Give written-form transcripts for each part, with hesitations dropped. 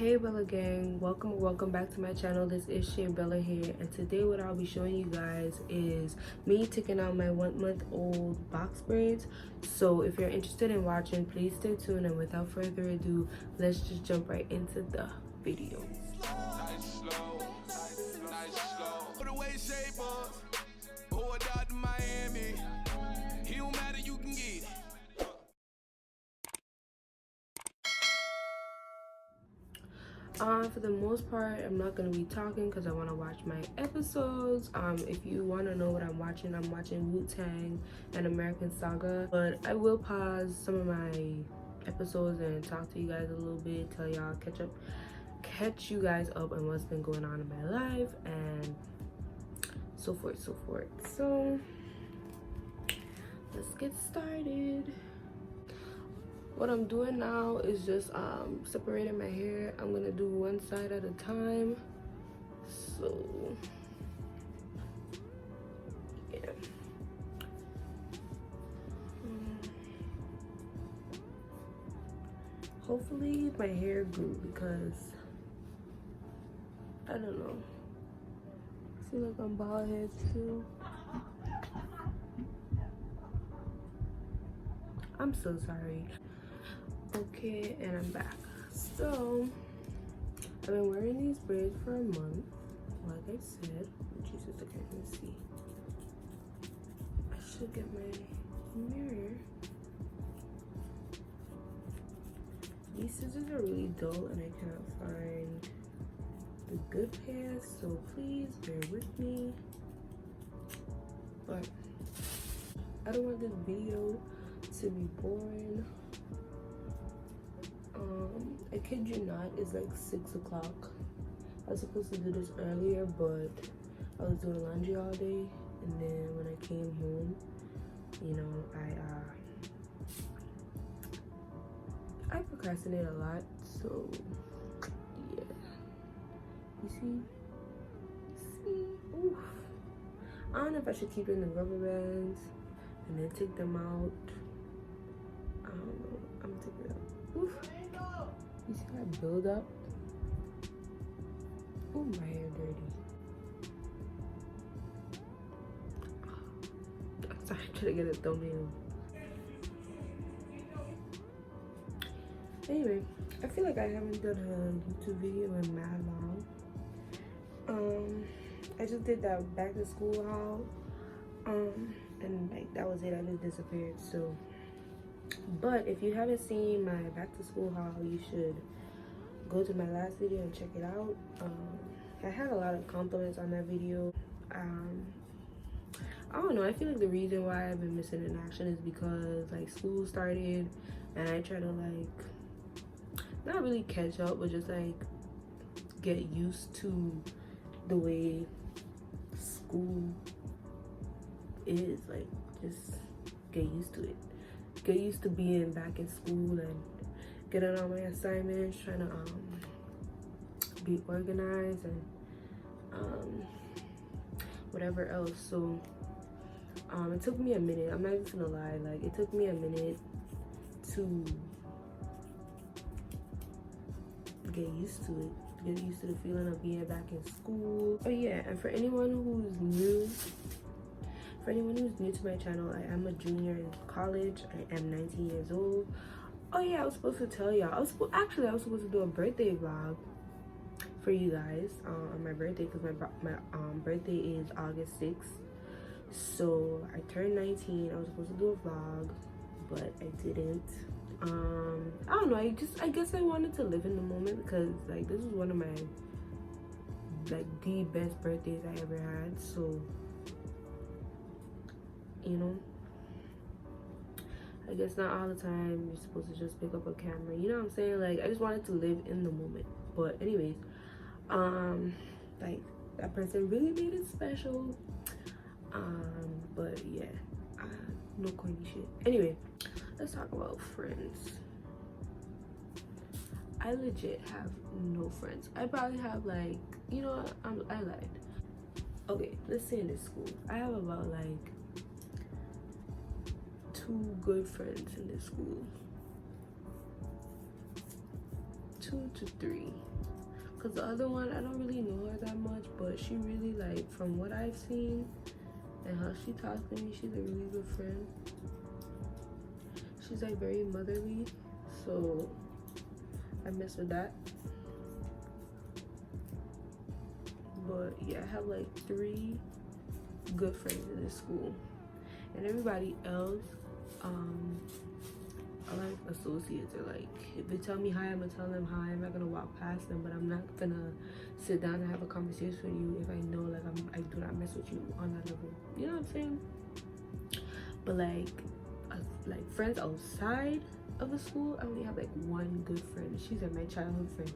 Hey Bella gang, welcome back to my channel. This is Bella here, and today what I'll be showing you guys is me taking out my 1-month-old box braids. So if you're interested in watching, please stay tuned, and without further ado, let's just jump right into the video. For the most part, I'm not gonna be talking because I want to watch my episodes. If you want to know what I'm watching Wu-Tang and American Saga, but I will pause some of my episodes and talk to you guys a little bit, tell y'all, catch you guys up on what's been going on in my life and so forth. So let's get started. What I'm doing now is just separating my hair. I'm gonna do one side at a time. So yeah. Hopefully my hair grew because I don't know. I feel like I'm bald head too. I'm so sorry. Okay, and I'm back. So I've been wearing these braids for a month, like I said. Jesus, I can't even see. I should get my mirror. These scissors are really dull and I can't find the good pair, so please bear with me. But I don't want this video to be boring. I kid you not, it's like 6 o'clock. I was supposed to do this earlier, but I was doing laundry all day, and then when I came home, you know, I procrastinate a lot, so yeah. You see? Oof. I don't know if I should keep in the rubber bands and then take them out. I don't know. I'm gonna take it out. Oof. You see that build up? Oh, my hair dirty. I'm sorry, I'm trying to get a thumbnail. Anyway, I feel like I haven't done a YouTube video in mad long. I just did that back to school haul. And like that was it. I just disappeared. So, but if you haven't seen my back to school haul, you should go to my last video and check it out. I had a lot of compliments on that video. I don't know, I feel like the reason why I've been missing in action is because like school started and I try to like not really catch up, but just like get used to the way school is, like just get used to it, get used to being back in school and getting on my assignments, trying to be organized and whatever else. So it took me a minute, I'm not even gonna lie, like it took me a minute to get used to it, get used to the feeling of being back in school. Oh yeah, and for anyone who's new to my channel, I am a junior in college. I am 19 years old. Oh yeah, I was supposed to tell y'all. I was supposed to do a birthday vlog for you guys on my birthday, because my birthday is August 6th. So I turned 19. I was supposed to do a vlog, but I didn't. I don't know. I guess I wanted to live in the moment, because like this is one of my like the best birthdays I ever had. So you know, I guess not all the time you're supposed to just pick up a camera, you know what I'm saying? Like I just wanted to live in the moment. But anyways, like that person really made it special. But yeah, no corny shit. Anyway, let's talk about friends. I legit have no friends. I probably have like, you know what, I lied. Okay, let's say in this school I have about like 2 good friends in this school. 2 to 3. because the other one, I don't really know her that much, but she really, like, from what I've seen and how she talks to me, she's a really good friend. She's like very motherly, so I mess with that. But yeah, I have like 3 good friends in this school, and everybody else are like associates, or like if they tell me hi, I'm gonna tell them hi. I'm not gonna walk past them, but I'm not gonna sit down and have a conversation with you if I know like I do not mess with you on that level. You know what I'm saying? But like friends outside of the school, I only have like 1 good friend. She's like my childhood friend.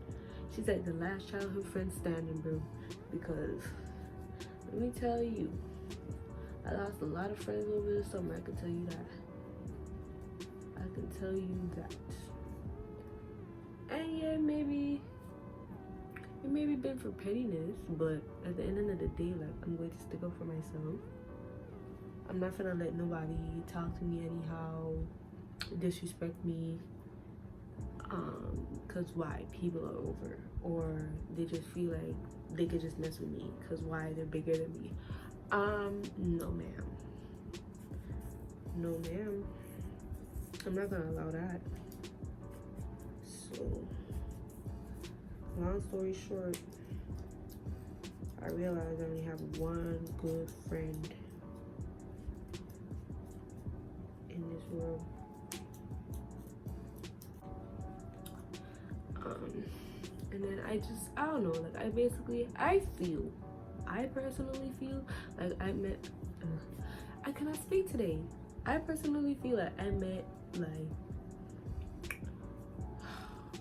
She's like the last childhood friend standing, bro. Because let me tell you, I lost a lot of friends over the summer. I can tell you that. I can tell you that. And yeah, maybe it maybe been for pettiness, but at the end of the day, like, I'm going to stick up for myself. I'm not gonna let nobody talk to me anyhow, disrespect me, cause why? People are over, or they just feel like they could just mess with me, cause why? They're bigger than me. No ma'am. No ma'am. I'm not gonna allow that. So, long story short, I realized I only have 1 good friend in this world. And then I don't know, like I personally feel like I cannot speak today. I personally feel like I met, like,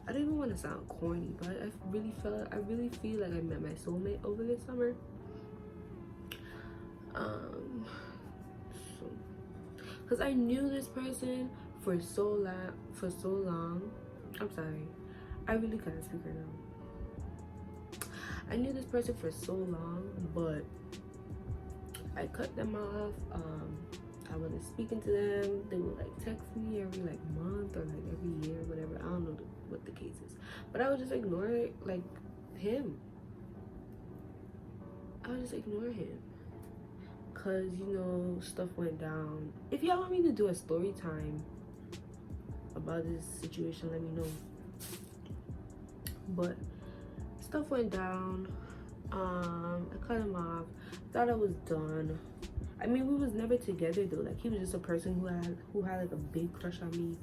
I don't even want to sound corny, but I really feel like I met my soulmate over this summer. So, because I knew this person for so long. I'm sorry, I really can't speak right now. I knew this person for so long, but I cut them off. I wasn't speaking to them. They would like text me every like month or like every year, whatever. I don't know what the case is, but I would just ignore it, like him. I would just ignore him, cause you know stuff went down. If y'all want me to do a story time about this situation, let me know. But stuff went down. I cut him off. Thought I was done. I mean, we was never together though. Like, he was just a person who had like a big crush on me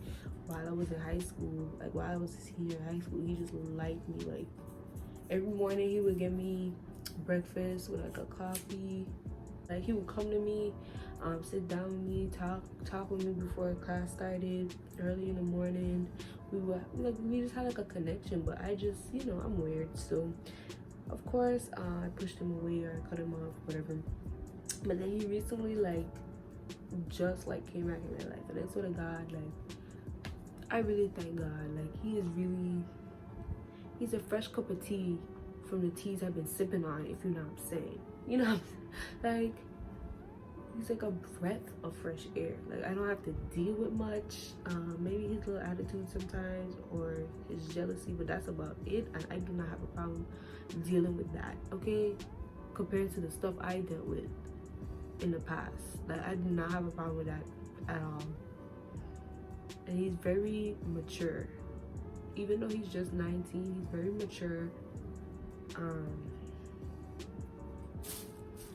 while I was in high school. Like, while I was a senior in high school, he just liked me. Like, every morning he would give me breakfast with like a coffee. Like, he would come to me, sit down with me, talk with me before class started early in the morning. We just had like a connection. But I just, you know, I'm weird, so of course I pushed him away or I cut him off, whatever. But then he recently just came back in my life, and I swear to God, like, I really thank God. Like, he's a fresh cup of tea from the teas I've been sipping on, if you know what I'm saying. You know what I'm saying? Like, he's like a breath of fresh air. Like, I don't have to deal with much. Maybe his little attitude sometimes or his jealousy, but that's about it. And I do not have a problem dealing with that, okay? Compared to the stuff I dealt with in the past. Like, I do not have a problem with that at all. And he's very mature. Even though he's just 19, he's very mature.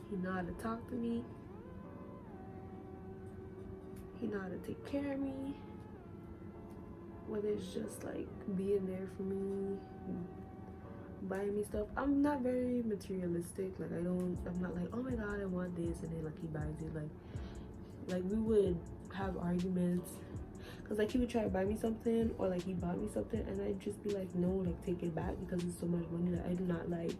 He know how to talk to me. He know how to take care of me. Whether it's just like being there for me, buying me stuff. I'm not very materialistic. Like, I'm not like, oh my God, I want this, and then like he buys it. Like we would have arguments, cause like he would try to buy me something, or like he bought me something, and I'd just be like, no, like take it back, because it's so much money that I do not like.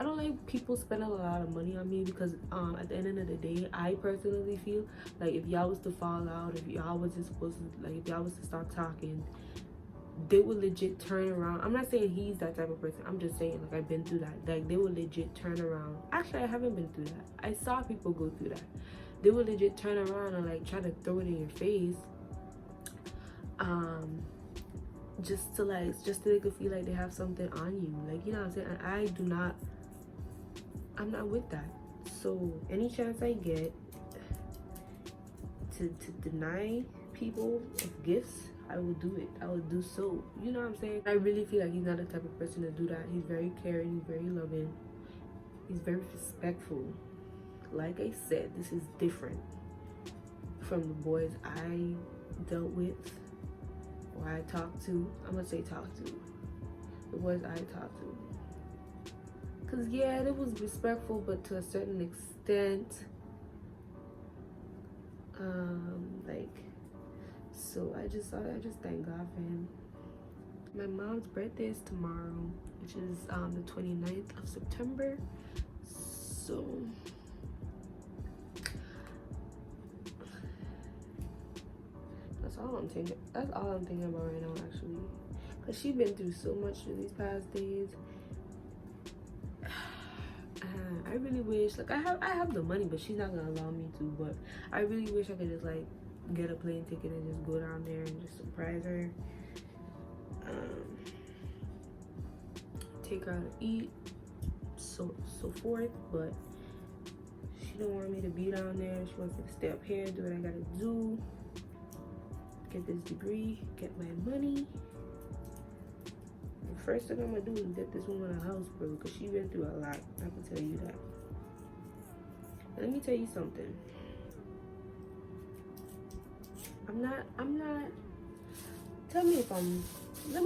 I don't like people spending a lot of money on me, because at the end of the day, I personally feel like if y'all was to fall out, if y'all wasn't supposed to, like if y'all was to start talking, they would legit turn around. I'm not saying he's that type of person. I'm just saying, like, I've been through that. Like, they would legit turn around. Actually, I haven't been through that. I saw people go through that. They would legit turn around and like try to throw it in your face. just to make it feel like they have something on you, like, you know what I'm saying? And I'm not with that. So any chance I get to deny people of gifts, I will do it. I will do so. You know what I'm saying? I really feel like he's not the type of person to do that. He's very caring, he's very loving, he's very respectful. Like I said, this is different from the boys I dealt with or I talked to. I'm gonna say talk to. The boys I talked to. Cause yeah, it was respectful, but to a certain extent. So I just thank God for him. My mom's birthday is tomorrow, which is the 29th of September. So that's all I'm thinking about right now, actually, because she's been through so much for these past days. I really wish, like, I have the money, but she's not gonna allow me to. But I really wish I could just like get a plane ticket and just go down there and just surprise her, take her out to eat, so forth. But she don't want me to be down there. She wants me to stay up here, do what I gotta do, get this degree, get my money. The first thing I'm gonna do is get this woman a house, bro, because she been through a lot. I can tell you that. And let me tell you something. I'm not, let me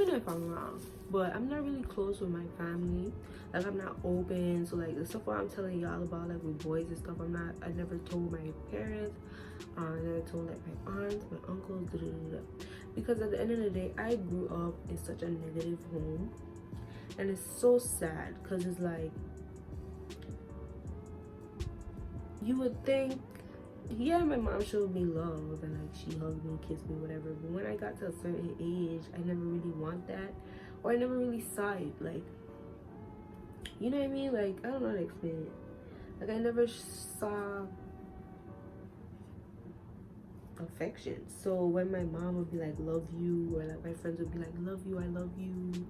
know if I'm wrong, but I'm not really close with my family. Like, I'm not open. So like the stuff what I'm telling y'all about, like with boys and stuff, I never told my parents. I never told like my aunts, my uncles, because at the end of the day, I grew up in such a negative home, and it's so sad because it's like, you would think, yeah, my mom showed me love and like she hugged me, kissed me, whatever, but when I got to a certain age, I never really want that, or I never really saw it. Like, you know what I mean? Like, I don't know how to explain it. Like, I never saw affection. So when my mom would be like, love you, or like my friends would be like, love you, I love you,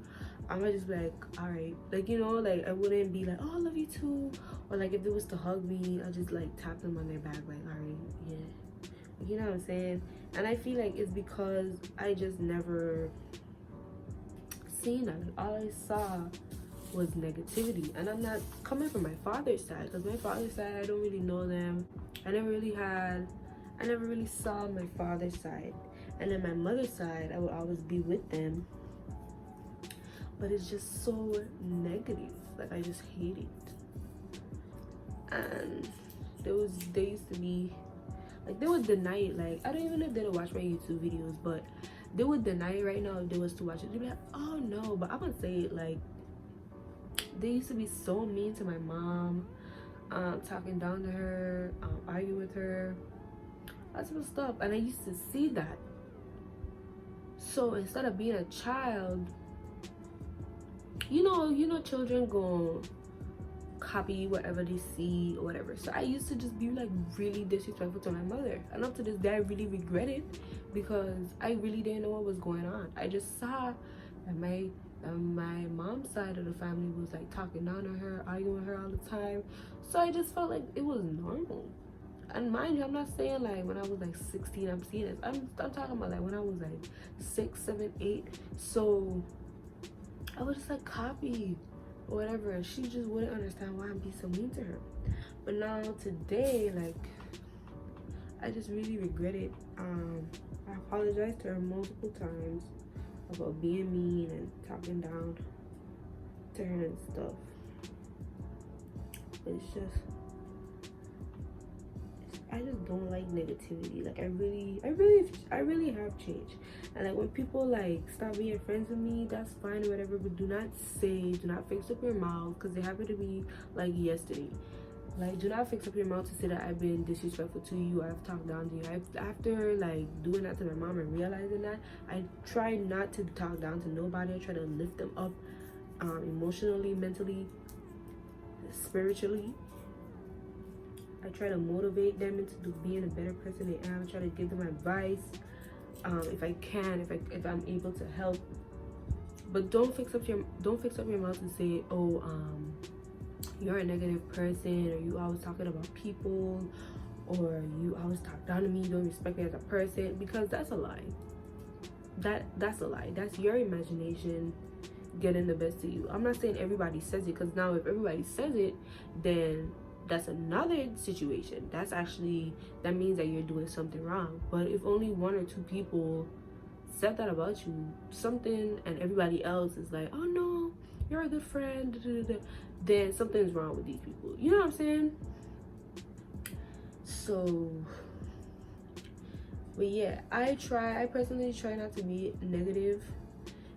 I might just be like, all right. Like, you know, like I wouldn't be like, oh, I love you too. Or like if they was to hug me, I just like tap them on their back, like, all right, yeah. You know what I'm saying? And I feel like it's because I just never seen that. Like, all I saw was negativity. And I'm not coming from my father's side, because my father's side, I don't really know them. I never really saw my father's side. And then my mother's side, I would always be with them, but it's just so negative. Like, I just hate it. And they used to be like, they would deny it. Like, I don't even know if they don't watch my YouTube videos, but they would deny it right now if they was to watch it. They'd be like, oh no. But I'm gonna say it, like, they used to be so mean to my mom, talking down to her, arguing with her, that type of stuff. And I used to see that. So instead of being a child, you know children go copy whatever they see or whatever. So I used to just be like really disrespectful to my mother, and up to this day I really regret it, because I really didn't know what was going on. I just saw that my mom's side of the family was like talking down to her, arguing with her all the time. So I just felt like it was normal. And mind you, I'm not saying like when I was like 16 I'm seeing this. I'm talking about like when I was like 6, 7, 8. So I was just like copy or whatever, and she just wouldn't understand why I'm being so mean to her. But now today, like, I just really regret it. I apologized to her multiple times about being mean and talking down to her and stuff. But it's just, I just don't like negativity. Like, I really have changed. And like when people like stop being friends with me, that's fine or whatever, but do not fix up your mouth, because it happened to me like yesterday. Like, do not fix up your mouth to say that I've been disrespectful to you, I've talked down to you. After like doing that to my mom and realizing that, I try not to talk down to nobody. I try to lift them up, emotionally, mentally, spiritually. I try to motivate them into being a better person they are. I try to give them advice, if I can, if I'm able to help But don't fix up your mouth and say, oh, you're a negative person, or you always talking about people, or you always talk down to me, you don't respect me as a person, because that's a lie. That's a lie. That's your imagination getting the best of you. I'm not saying everybody says it, because now if everybody says it, then that's another situation. That's actually, that means that you're doing something wrong. But if only 1 or 2 people said that about you, something, and everybody else is like, oh no, you're a good friend, then something's wrong with these people. You know what I'm saying? So, but yeah, I personally try not to be negative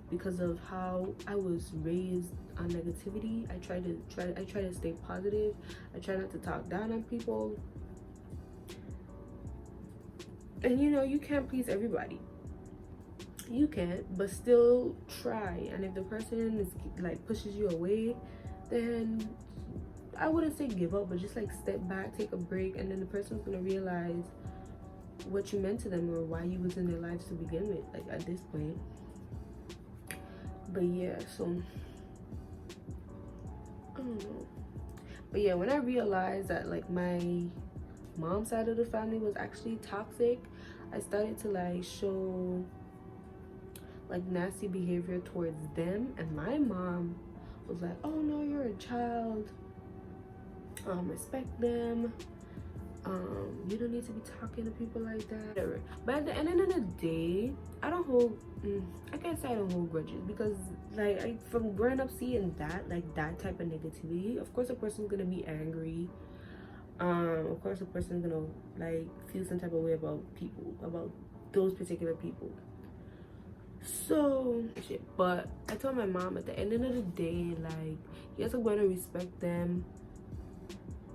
because of how I was raised on negativity. I try to stay positive. I try not to talk down on people. And you know, you can't please everybody. You can't, but still try. And if the person is like pushes you away, then I wouldn't say give up, but just like step back, take a break, and then the person's gonna realize what you meant to them or why you was in their lives to begin with, like at this point. But yeah, so I don't know. But yeah, when I realized that like my mom's side of the family was actually toxic, I started to like show like nasty behavior towards them, and my mom was like, oh no, you're a child, respect them, you don't need to be talking to people like that, whatever. But at the end of the day, I don't hold I can't say I don't hold grudges, because like from growing up seeing that, like that type of negativity, of course a person's gonna be angry, of course a person's gonna like feel some type of way about people, about those particular people. So shit. But I told my mom at the end of the day, like, yes, I'm gonna respect them.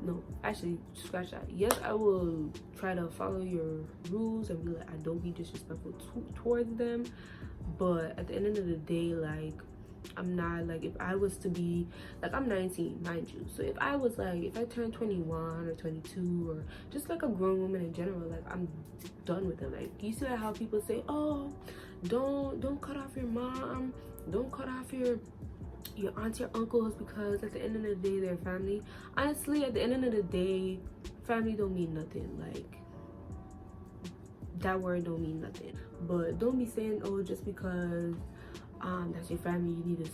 No, actually, scratch that. Yes, I will try to follow your rules and be like, I don't be disrespectful towards them. But at the end of the day, like, I'm not like, if I was to be like, I'm 19, mind you, so if I was like, if I turned 21 or 22 or just like a grown woman in general, like I'm done with them. Like, you see how people say, oh, don't cut off your mom, don't cut off your aunts, your uncles, because at the end of the day they're family. Honestly, at the end of the day, family don't mean nothing. Like, that word don't mean nothing. But don't be saying, oh, just because that's your family, you need to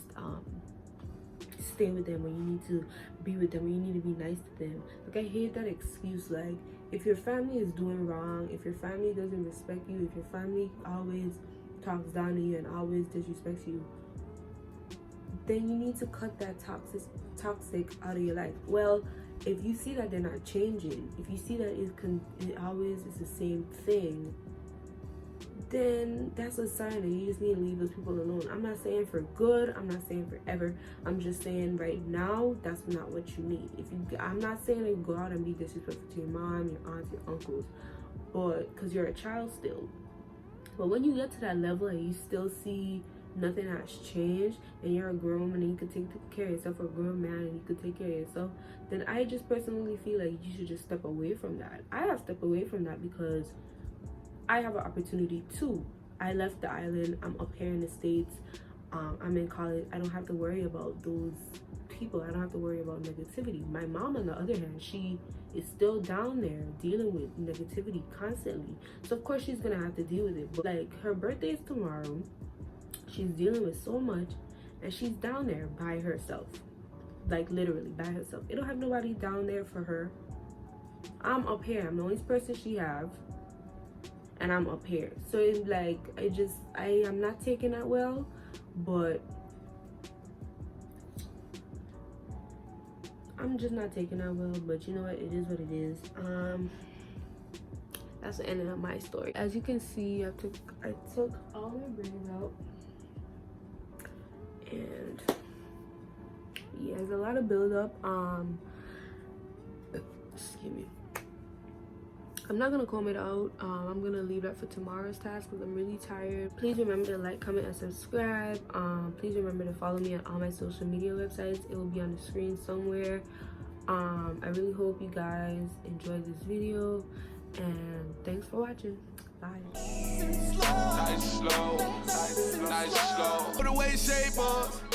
stay with them, or you need to be with them, or you need to be nice to them. Like, I hate that excuse. Like, if your family is doing wrong, if your family doesn't respect you, if your family always talks down to you and always disrespects you, then you need to cut that toxic out of your life. Well, if you see that they're not changing, if you see that it always is the same thing, then that's a sign that you just need to leave those people alone. I'm not saying for good, I'm not saying forever, I'm just saying right now, that's not what you need. I'm not saying to go out and be disrespectful to your mom, your aunts, your uncles, but because you're a child still. But when you get to that level and you still see nothing has changed, and you're a grown woman and you can take care of yourself, or a grown man and you can take care of yourself, then I just personally feel like you should just step away from that. I have stepped away from that because I have an opportunity too. I left the island, I'm up here in the States, I'm in college. I don't have to worry about those people. I don't have to worry about negativity. My mom, on the other hand, she is still down there dealing with negativity constantly, so of course she's gonna have to deal with it. But like, her birthday is tomorrow, she's dealing with so much, and she's down there by herself, like literally by herself. It don't have nobody down there for her. I'm up here, I'm the only person she have, and I'm up here. So it's like, I am not taking that well, but I'm just not taking that well. But you know what, it is what it is. That's the end of my story. As you can see, I took all my braids out, and yeah, there's a lot of buildup. Excuse me. I'm not gonna comb it out. I'm gonna leave that for tomorrow's task because I'm really tired. Please remember to like, comment, and subscribe. Please remember to follow me on all my social media websites. It will be on the screen somewhere. I really hope you guys enjoyed this video, And thanks for watching. Bye. Nice slow, nice slow. Put away shape up.